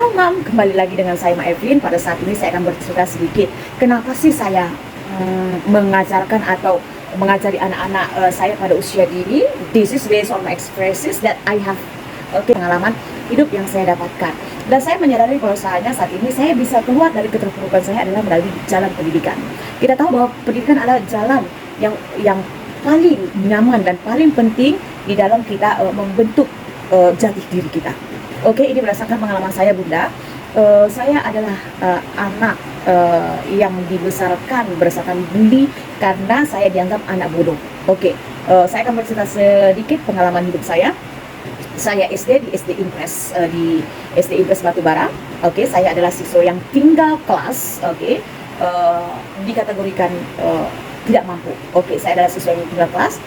Halo Mam, kembali lagi dengan saya Ma Evelyn. Pada saat ini saya akan bercerita sedikit kenapa sih saya mengajarkan atau mengajari anak-anak saya pada usia dini. This is based on my experiences that I have, pengalaman hidup yang saya dapatkan. Dan saya menyadari bahwasanya saat ini saya bisa keluar dari keterpurukan saya adalah melalui jalan pendidikan. Kita tahu bahwa pendidikan adalah jalan yang paling nyaman dan paling penting di dalam kita membentuk jati diri kita. Oke, ini berdasarkan pengalaman saya, Bunda. Saya adalah anak yang dibesarkan berdasarkan bully karena saya dianggap anak bodoh. Oke, saya akan bercerita sedikit pengalaman hidup saya. Saya SD di SD Impres, di SD Impres Batubara. Oke, saya adalah siswa yang tinggal kelas. Oke, dikategorikan tidak mampu. Oke, saya adalah siswa yang tinggal kelas.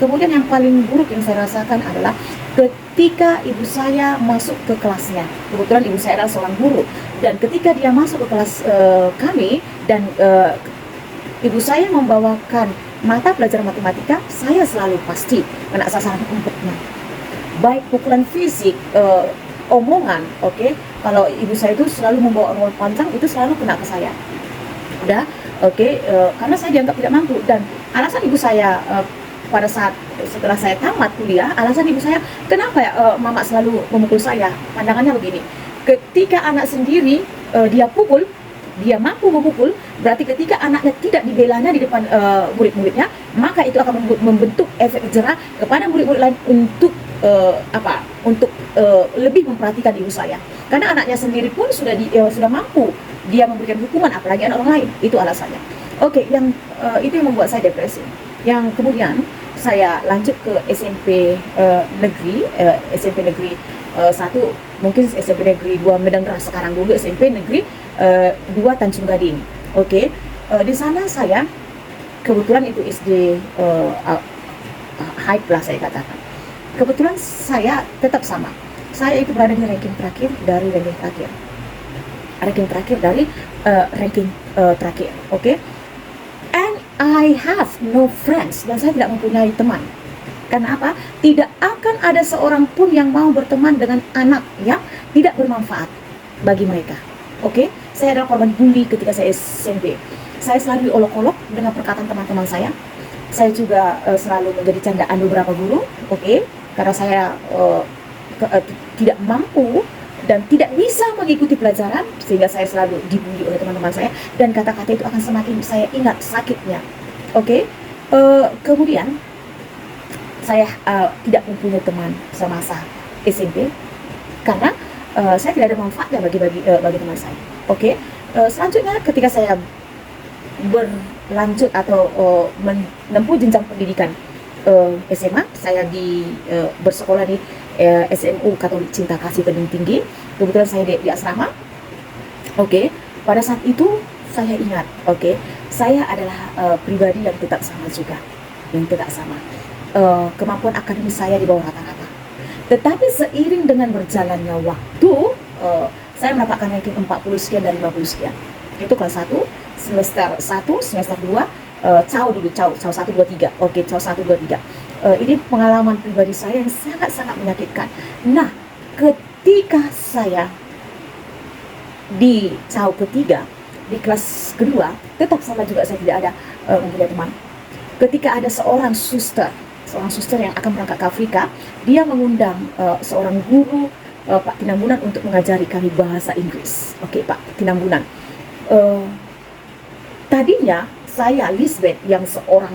Kemudian yang paling buruk yang saya rasakan adalah ketika ibu saya masuk ke kelasnya. Kebetulan ibu saya adalah seorang guru, dan ketika dia masuk ke kelas kami dan ibu saya membawakan mata pelajaran matematika, saya selalu pasti kena sasaran empuknya. Baik pukulan fisik, omongan. Oke, kalau ibu saya itu selalu membawa omongan panjang, itu selalu kena ke saya. Udah, oke, karena saya dianggap tidak mampu. Dan alasan ibu saya pada saat setelah saya tamat kuliah, alasan ibu saya, kenapa ya mama selalu memukul saya? Pandangannya begini, ketika anak sendiri dia pukul, dia mampu memukul, berarti ketika anaknya tidak dibelanya di depan murid-muridnya, maka itu akan membentuk efek jerah kepada murid-murid lain untuk untuk lebih memperhatikan ibu saya. Karena anaknya sendiri pun sudah mampu dia memberikan hukuman, apalagi anak orang lain. Itu alasannya. Oke, itu yang membuat saya depresi. Yang kemudian saya lanjut ke SMP negeri, SMP negeri 1, mungkin SMP negeri 2 Medan Raya sekarang, dulu SMP negeri 2 Tanjung Gading. Oke, di sana saya kebetulan itu SD high class saya katakan. Kebetulan saya tetap sama. Saya itu berada di ranking terakhir dari ranking terakhir. Ranking terakhir dari ranking terakhir. Oke. And I have no friends, dan saya tidak mempunyai teman. Karena apa? Tidak akan ada seorang pun yang mau berteman dengan anak yang tidak bermanfaat bagi mereka. Oke? Saya adalah korban bully ketika saya SMP. Saya selalu diolok-olok dengan perkataan teman-teman saya. Saya juga selalu menjadi candaan beberapa guru. Oke? Karena saya tidak mampu dan tidak bisa mengikuti pelajaran, sehingga saya selalu dibully oleh teman-teman saya, dan kata-kata itu akan semakin saya ingat sakitnya. Oke, kemudian saya tidak mempunyai teman semasa SMP karena saya tidak ada manfaatnya bagi teman saya. Oke, selanjutnya ketika saya berlanjut atau menempuh jenjang pendidikan SMA, saya bersekolah di SMU Katolik Cinta Kasih Tebing Tinggi. Kebetulan saya di asrama. Oke, pada saat itu saya ingat, saya adalah pribadi yang tetap sama juga, kemampuan akademis saya di bawah rata-rata. Tetapi seiring dengan berjalannya waktu, saya mendapatkan ranking 40 sekian dari 50 sekian. Itu kelas 1, semester 1, semester 2, CAU 1, 2, 3. Oke, CAU 1, 2, 3. Ini pengalaman pribadi saya yang sangat-sangat menyakitkan. Nah, ketika saya di CAU ketiga, di kelas kedua, tetap sama juga saya tidak ada mempunyai teman. Ketika ada seorang suster yang akan berangkat ke Afrika, dia mengundang seorang guru, Pak Tinambunan, untuk mengajari kami bahasa Inggris. Oke, Pak Tinambunan. Tadinya saya, Lisbeth, yang seorang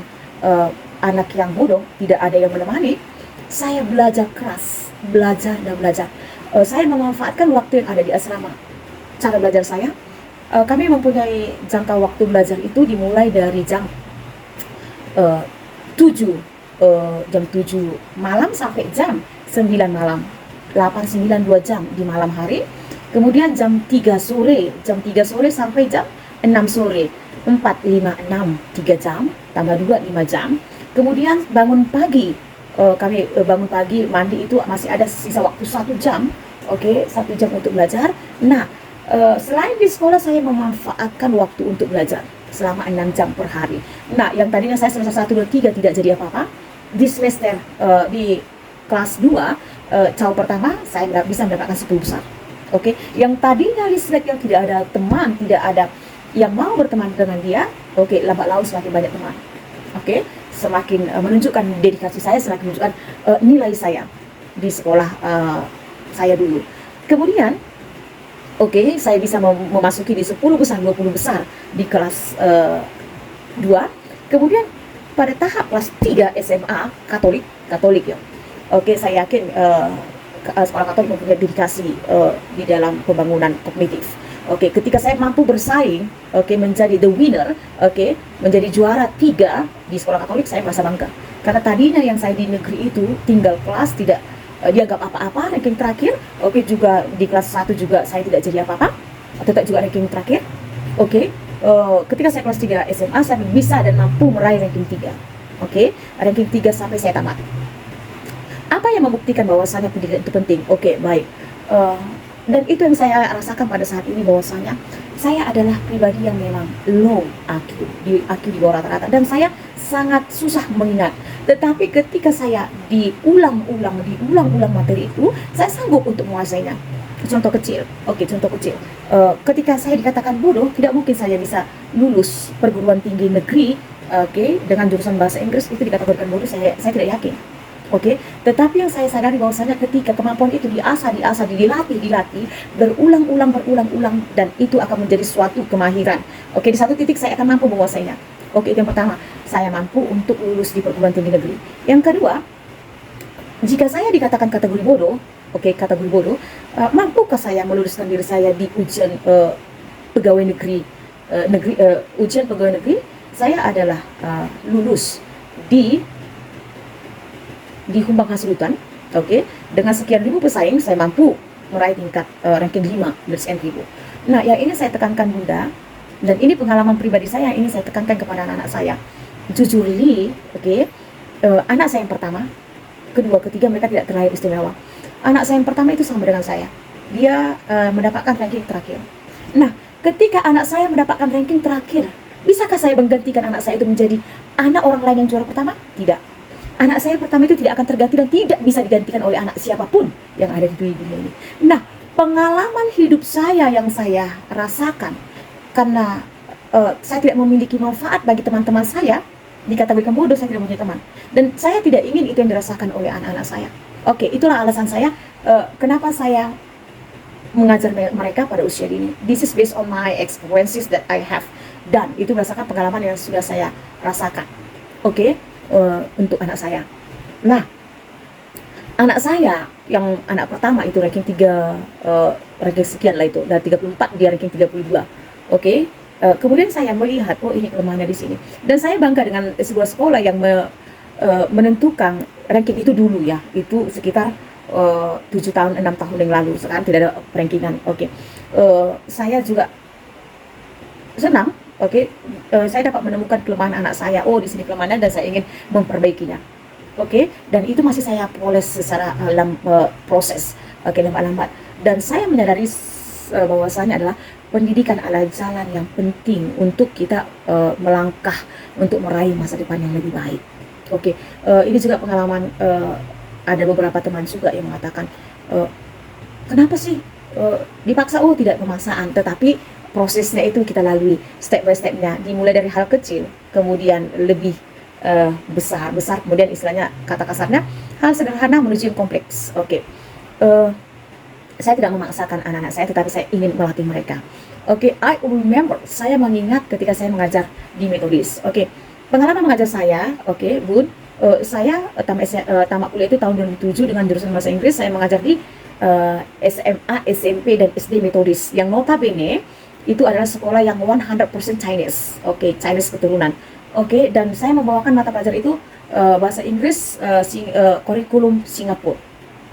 anak yang bodoh, tidak ada yang menemani, saya belajar keras, belajar. Saya memanfaatkan waktu yang ada di asrama. Cara belajar saya, kami mempunyai jangka waktu belajar itu dimulai dari jam 7 malam sampai jam 9 malam, 8, 9, 2 jam di malam hari. Kemudian jam 3 sore sampai jam 6 sore, 4, 5, 6, 3 jam, tambah 2, 5 jam. Kemudian bangun pagi, kami bangun pagi, mandi, itu masih ada sisa waktu 1 jam. Oke, 1 jam untuk belajar. Nah, selain di sekolah, saya memanfaatkan waktu untuk belajar selama 6 jam per hari. Nah, yang tadinya saya semester 1, 2, 3 tidak jadi apa-apa, di semester di kelas 2, CAU pertama saya bisa mendapatkan 10 besar. Oke, yang tadinya Listerik yang tidak ada teman, tidak ada yang mau berteman dengan dia, oke, lambat laun semakin banyak teman. Oke, semakin menunjukkan dedikasi saya, semakin menunjukkan nilai saya di sekolah saya dulu. Kemudian, oke, saya bisa memasuki di 10 besar, 20 besar di kelas 2. Kemudian pada tahap kelas 3 SMA Katolik ya. Oke, saya yakin sekolah Katolik mempunyai dedikasi di dalam pembangunan kognitif. Oke, ketika saya mampu bersaing, oke, menjadi the winner, oke, menjadi juara 3 di sekolah Katolik, saya merasa bangga. Karena tadinya yang saya di negeri itu tinggal kelas, tidak dianggap apa-apa, ranking terakhir. Oke, juga di kelas 1 juga saya tidak jadi apa-apa, tetap juga ranking terakhir. Oke, ketika saya kelas 3 SMA, saya bisa dan mampu meraih ranking 3. Oke, ranking 3 sampai saya tamat. Apa yang membuktikan bahwasanya pendidikan itu penting? Oke, baik. Dan itu yang saya rasakan pada saat ini, bahwasanya saya adalah pribadi yang memang low IQ, di bawah rata-rata, dan saya sangat susah mengingat. Tetapi ketika saya diulang-ulang materi itu, saya sanggup untuk menguasainya. Contoh kecil, oke, contoh kecil. Ketika saya dikatakan bodoh, tidak mungkin saya bisa lulus perguruan tinggi negeri, oke, dengan jurusan bahasa Inggris, itu dikategorikan bodoh, saya tidak yakin. Oke, tetapi yang saya sadari bahwasanya ketika kemampuan itu diasah, dilatih, berulang-ulang, dan itu akan menjadi suatu kemahiran. Oke, di satu titik saya akan mampu menguasainya. Oke, itu yang pertama, saya mampu untuk lulus di perguruan tinggi negeri. Yang kedua, jika saya dikatakan kategori bodoh, oke, kategori bodoh, mampukah saya meluluskan diri saya di ujian pegawai negeri, ujian pegawai negeri? Saya adalah lulus di Humbang Hasundutan, oke, dengan sekian ribu pesaing saya mampu meraih tingkat ranking 5 dari sekian ribu. Nah, yang ini saya tekankan Bunda, dan ini pengalaman pribadi saya, ini saya tekankan kepada anak-anak saya. Jujurly, oke, anak saya yang pertama, kedua, ketiga mereka tidak terlahir istimewa. Anak saya yang pertama itu sama dengan saya, dia mendapatkan ranking terakhir. Nah, ketika anak saya mendapatkan ranking terakhir, bisakah saya menggantikan anak saya itu menjadi anak orang lain yang juara pertama? Tidak. Anak saya pertama itu tidak akan terganti dan tidak bisa digantikan oleh anak siapapun yang ada di dunia ini. Nah, pengalaman hidup saya yang saya rasakan, karena saya tidak memiliki manfaat bagi teman-teman saya, dikategorikan bodoh, saya tidak punya teman. Dan saya tidak ingin itu yang dirasakan oleh anak-anak saya. Oke, itulah alasan saya kenapa saya mengajar mereka pada usia dini. This is based on my experiences that I have done. Itu berdasarkan pengalaman yang sudah saya rasakan. Oke. Untuk anak saya. Nah, anak saya yang anak pertama itu ranking 3, ranking sekian lah itu, dari 34 dia ranking 32. Oke. Kemudian saya melihat, oh ini kelemahannya di sini. Dan saya bangga dengan sebuah sekolah yang menentukan ranking itu dulu ya. Itu sekitar 7 tahun, 6 tahun yang lalu. Sekarang tidak ada rankingan. Oke. Saya juga senang. Oke, saya dapat menemukan kelemahan anak saya. Oh, di sini kelemahannya dan saya ingin memperbaikinya. Oke, dan itu masih saya poles secara proses. Oke, lambat-lambat. Dan saya menyadari bahwasanya adalah pendidikan adalah jalan yang penting untuk kita melangkah untuk meraih masa depan yang lebih baik. Oke, ini juga pengalaman ada beberapa teman juga yang mengatakan, kenapa sih dipaksa? Oh, tidak pemaksaan, tetapi prosesnya itu kita lalui step by stepnya, dimulai dari hal kecil, kemudian lebih besar, kemudian istilahnya kata kasarnya hal sederhana menuju yang kompleks. Oke, saya tidak memaksakan anak-anak saya, tetapi saya ingin melatih mereka. Oke, I remember, saya mengingat ketika saya mengajar di Metodis. Oke, pengalaman mengajar saya, oke, Bun, saya tamat kuliah itu tahun 2007 dengan jurusan bahasa Inggris. Saya mengajar di SMA, SMP, dan SD Metodis, yang notabene itu adalah sekolah yang 100% Chinese. Oke, Chinese keturunan. Oke, dan saya membawakan mata pelajaran itu bahasa Inggris, kurikulum Singapura.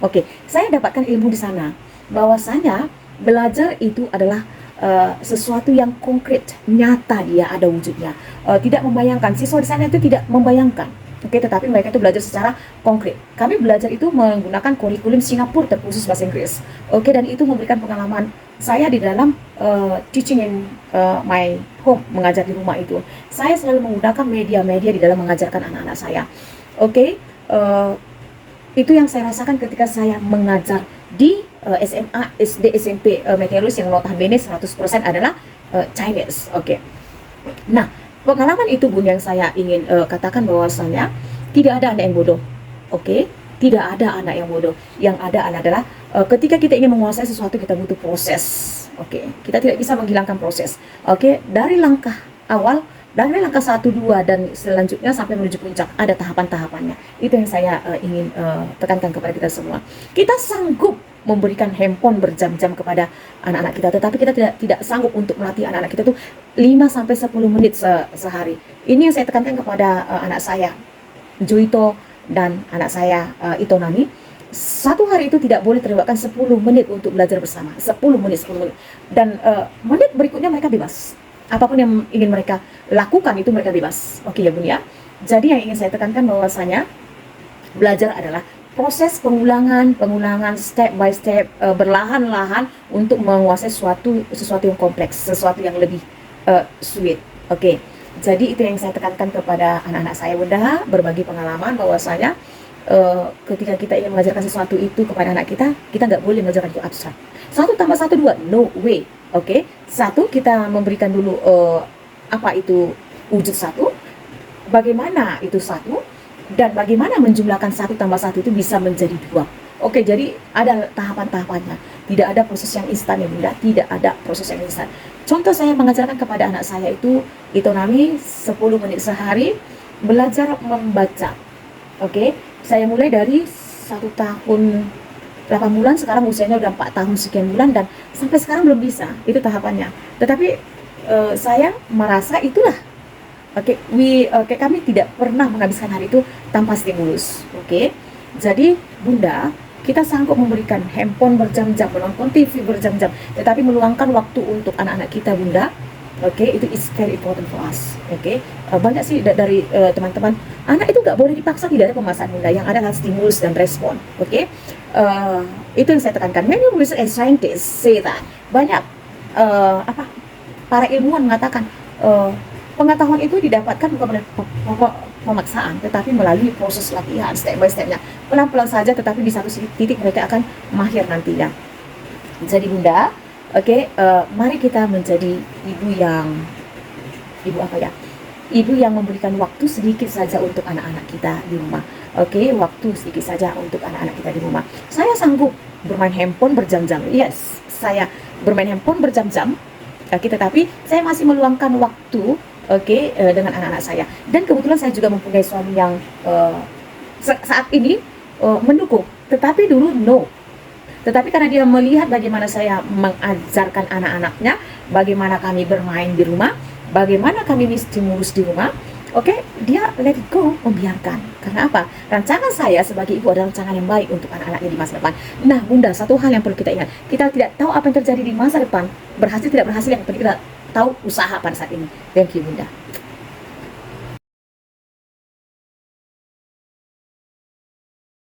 Oke, saya dapatkan ilmu di sana bahwasanya belajar itu adalah sesuatu yang konkret, nyata, dia ada wujudnya. Tidak membayangkan, siswa di sana itu tidak membayangkan. Oke, tetapi mereka itu belajar secara konkret. Kami belajar itu menggunakan kurikulum Singapura terkhusus bahasa Inggris. Oke, dan itu memberikan pengalaman saya di dalam teaching in my home, mengajar di rumah itu. Saya selalu menggunakan media-media di dalam mengajarkan anak-anak saya. Oke, itu yang saya rasakan ketika saya mengajar di SMA, SD, SMP Meteorologis yang notabene 100% adalah Chinese. Oke. Nah, pengalaman itu Bun yang saya ingin katakan bahwasanya tidak ada anak yang bodoh. Oke. Tidak ada anak yang bodoh. Yang ada adalah ketika kita ingin menguasai sesuatu kita butuh proses. Oke. Kita tidak bisa menghilangkan proses. Oke. Dari langkah awal, dari langkah 1, 2 dan selanjutnya sampai menuju puncak ada tahapan-tahapannya. Itu yang saya ingin tekankan kepada kita semua. Kita sanggup memberikan handphone berjam-jam kepada anak-anak kita, tetapi kita tidak sanggup untuk melatih anak-anak kita tuh 5 sampai 10 menit sehari. Ini yang saya tekankan kepada anak saya Juito dan anak saya Itonami. Satu hari itu tidak boleh terlewatkan 10 menit untuk belajar bersama. 10 menit. Dan menit berikutnya mereka bebas. Apapun yang ingin mereka lakukan itu mereka bebas. Oke ya Bun ya. Jadi yang ingin saya tekankan bahwasanya belajar adalah proses pengulangan step by step, berlahan-lahan untuk menguasai sesuatu yang kompleks, sesuatu yang lebih sulit. Oke. Jadi itu yang saya tekankan kepada anak-anak saya Bunda, berbagi pengalaman bahwasanya ketika kita ingin mengajarkan sesuatu itu kepada anak kita nggak boleh mengajarkan itu abstrak. 1 tambah 1 2, no way. Oke. 1 kita memberikan dulu apa itu wujud 1, bagaimana itu 1, dan bagaimana menjumlahkan 1 tambah 1 itu bisa menjadi 2. Oke, jadi ada tahapan-tahapannya. Tidak ada proses yang instan ya Bunda, tidak ada proses yang instan. Contoh saya mengajarkan kepada anak saya itu Itonami 10 menit sehari belajar membaca. Oke, saya mulai dari 1 tahun 8 bulan, sekarang usianya udah 4 tahun sekian bulan dan sampai sekarang belum bisa. Itu tahapannya. Tetapi saya merasa itulah. Oke, kami tidak pernah menghabiskan hari itu tanpa stimulus. Oke, jadi Bunda, kita sanggup memberikan handphone berjam-jam, menonton TV berjam-jam, tetapi meluangkan waktu untuk anak-anak kita Bunda. Oke, itu is very important for us. Oke, banyak sih dari teman-teman, anak itu nggak boleh dipaksa, tidak ada pemaksaan Bunda. Yang ada adalah stimulus dan respon. Oke, itu yang saya tekankan. Many research and scientists say that banyak para ilmuwan mengatakan pengetahuan itu didapatkan bukan melalui pemaksaan, tetapi melalui proses latihan, step by stepnya. Pelan-pelan saja, tetapi di satu titik mereka akan mahir nantinya. Jadi Bunda, oke, mari kita menjadi ibu yang memberikan waktu sedikit saja untuk anak-anak kita di rumah. Oke, waktu sedikit saja untuk anak-anak kita di rumah. Saya sanggup bermain handphone berjam-jam. Yes, saya bermain handphone berjam-jam. Oke, tetapi saya masih meluangkan waktu dengan anak-anak saya. Dan kebetulan saya juga mempunyai suami yang saat ini mendukung, tetapi dulu no. Tetapi karena dia melihat bagaimana saya mengajarkan anak-anaknya, bagaimana kami bermain di rumah, bagaimana kami stimulus di rumah, dia let it go, membiarkan. Karena apa? Rancangan saya sebagai ibu adalah rancangan yang baik untuk anak-anaknya di masa depan. Nah Bunda, satu hal yang perlu kita ingat, kita tidak tahu apa yang terjadi di masa depan, berhasil tidak berhasil, yang penting kita tahu usaha pada saat ini. Thank you Bunda.